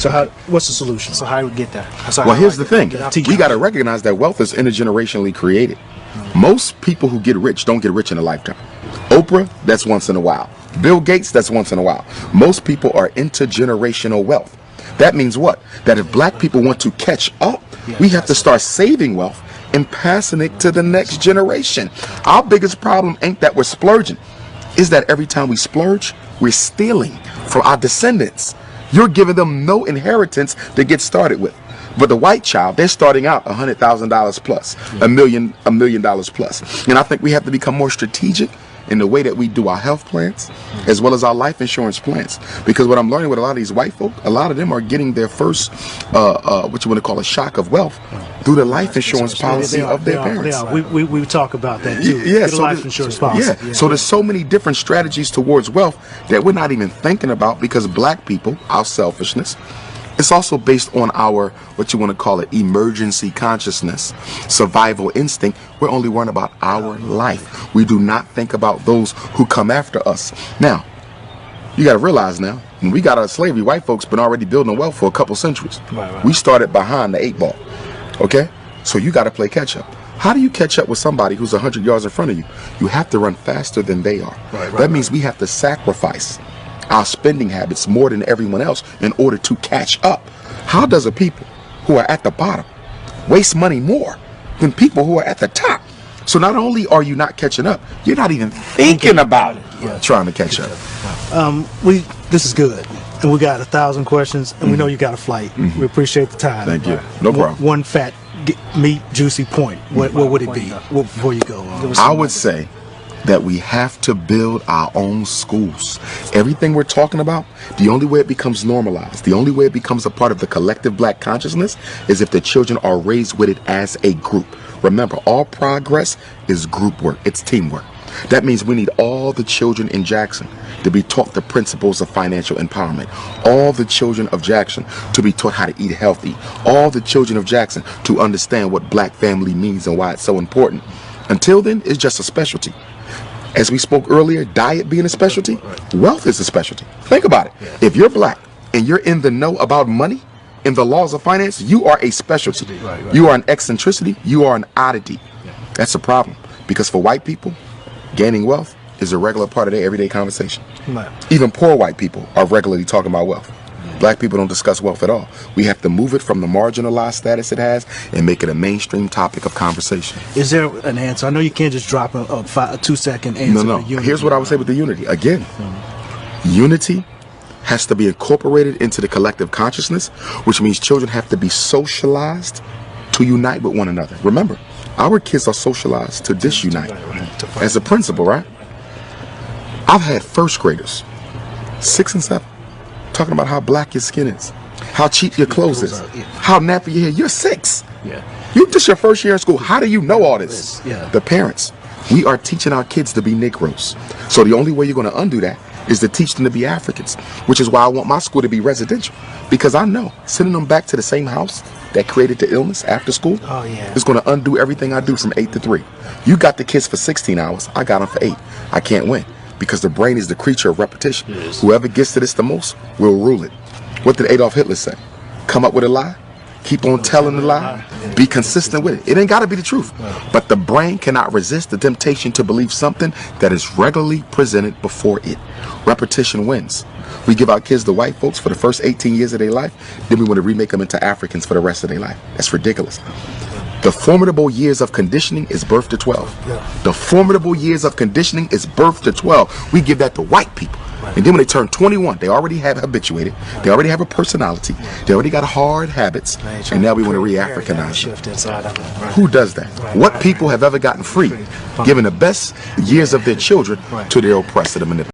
So what's the solution? So how do we get there? Well, here's the thing. We got to recognize that wealth is intergenerationally created. Most people who get rich don't get rich in a lifetime. Oprah, that's once in a while. Bill Gates, that's once in a while. Most people are intergenerational wealth. That means what? That if black people want to catch up, we have to start saving wealth and passing it to the next generation. Our biggest problem ain't that we're splurging. Is that every time we splurge, we're stealing from our descendants. You're giving them no inheritance to get started with. But the white child, they're starting out $100,000 plus, $1 million plus. And I think we have to become more strategic in the way that we do our health plans as well as our life insurance plans. Because what I'm learning with a lot of these white folk, a lot of them are getting their first, what you want to call a shock of wealth through the life insurance policy of their parents. We talk about that too. Yeah, so life insurance policy. Yeah, so there's so many different strategies towards wealth that we're not even thinking about because black people, our selfishness, it's also based on our, what you want to call it, emergency consciousness, survival instinct. We're only worrying about our life. We do not think about those who come after us. Now, you got to realize now, when we got out of slavery, white folks been already building wealth for a couple centuries. Right. We started behind the 8 ball. Okay? So you got to play catch up. How do you catch up with somebody who's 100 yards in front of you? You have to run faster than they are. That means we have to sacrifice our spending habits more than everyone else in order to catch up. How does a people who are at the bottom waste money more than people who are at the top? So not only are you not catching up, you're not even thinking about trying to catch up. This is good, and we got 1,000 questions, and we know you got a flight. We appreciate the time. Thank you. No problem. One fat, meat, juicy point. What would it be before you go? I would say that we have to build our own schools. Everything we're talking about, the only way it becomes normalized, the only way it becomes a part of the collective black consciousness is if the children are raised with it as a group. Remember, all progress is group work. It's teamwork. That means we need all the children in Jackson to be taught the principles of financial empowerment. All the children of Jackson to be taught how to eat healthy. All the children of Jackson to understand what black family means and why it's so important. Until then, it's just a specialty. As we spoke earlier, diet being a specialty, wealth is a specialty. Think about it. If you're black and you're in the know about money and the laws of finance, you are a specialty. You are an eccentricity. You are an oddity. That's a problem. Because for white people, gaining wealth is a regular part of their everyday conversation. Even poor white people are regularly talking about wealth. Black people don't discuss wealth at all. We have to move it from the marginalized status it has and make it a mainstream topic of conversation. Is there an answer? I know you can't just drop a 2-second answer. No. Here's what I would say with the unity. Again, unity has to be incorporated into the collective consciousness, which means children have to be socialized to unite with one another. Remember, our kids are socialized to disunite. As a principal, right? I've had first graders, 6 and 7, talking about how black your skin is, how cheap your clothes is, how nappy your hair. You're 6. This your first year in school. How do you know all this? The parents. We are teaching our kids to be Negroes. So the only way you're going to undo that is to teach them to be Africans, which is why I want my school to be residential. Because I know sending them back to the same house that created the illness after school is going to undo everything I do from 8 to 3. You got the kids for 16 hours. I got them for 8. I can't win. Because the brain is the creature of repetition. Whoever gets to this the most will rule it. What did Adolf Hitler say? Come up with a lie, keep on telling the lie, be consistent with it. It ain't got to be the truth. But the brain cannot resist the temptation to believe something that is regularly presented before it. Repetition wins. We give our kids to white folks for the first 18 years of their life, then we want to remake them into Africans for the rest of their life. That's ridiculous. The formidable years of conditioning is birth to 12. The formidable years of conditioning is birth to 12. We give that to white people. And then when they turn 21, they already have habituated. They already have a personality. They already got hard habits. And now we want to re-Africanize them. Who does that? What people have ever gotten free, giving the best years of their children to their oppressor, the manipulator?